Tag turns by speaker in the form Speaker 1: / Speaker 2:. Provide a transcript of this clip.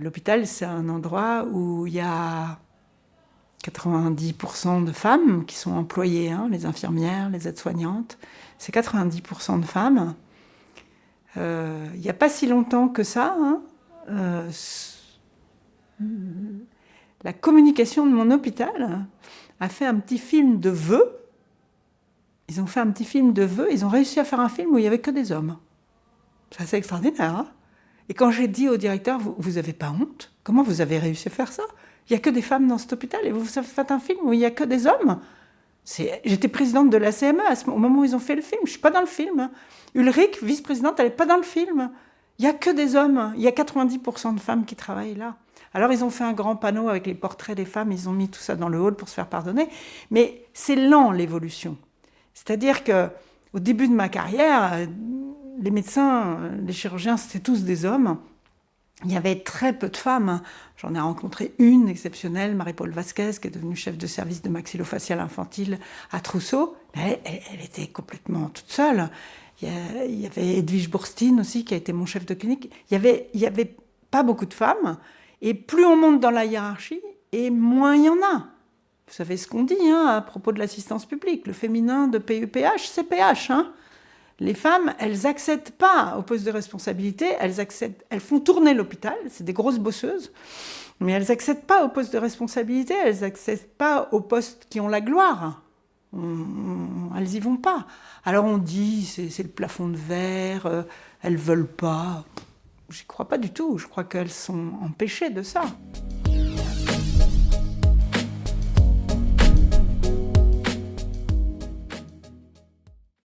Speaker 1: L'hôpital, c'est un endroit où il y a 90% de femmes qui sont employées, hein, les infirmières, les aides-soignantes. C'est 90% de femmes. Il n'y a pas si longtemps que ça, hein, la communication de mon hôpital a fait un petit film de vœux. Ils ont fait un petit film de vœux. Ils ont réussi à faire un film où il n'y avait que des hommes. C'est assez extraordinaire, hein. Et quand j'ai dit au directeur, vous n'avez pas honte? Comment vous avez réussi à faire ça? Il n'y a que des femmes dans cet hôpital et vous faites un film où il n'y a que des hommes. J'étais présidente de la CME au moment où ils ont fait le film. Je ne suis pas dans le film, hein. Ulrich, vice-présidente, elle n'est pas dans le film. Il n'y a que des hommes. Il y a 90% de femmes qui travaillent là. Alors ils ont fait un grand panneau avec les portraits des femmes. Ils ont mis tout ça dans le hall pour se faire pardonner. Mais c'est lent, l'évolution. C'est-à-dire qu'au début de ma carrière, les médecins, les chirurgiens, c'était tous des hommes. Il y avait très peu de femmes. J'en ai rencontré une exceptionnelle, Marie-Paul Vasquez, qui est devenue chef de service de maxillofacial infantile à Trousseau. Elle était complètement toute seule. Il y avait Edwige Bourstine aussi, qui a été mon chef de clinique. Il y avait pas beaucoup de femmes. Et plus on monte dans la hiérarchie, et moins il y en a. Vous savez ce qu'on dit, hein, à propos de l'assistance publique. Le féminin de PUPH, c'est PH, hein. Les femmes, elles n'accèdent pas au poste de responsabilité, elles font tourner l'hôpital, c'est des grosses bosseuses, mais elles n'accèdent pas au poste de responsabilité, elles n'accèdent pas aux postes qui ont la gloire. Elles n'y vont pas. Alors on dit, c'est le plafond de verre, elles ne veulent pas. J'y crois pas du tout, je crois qu'elles sont empêchées de ça.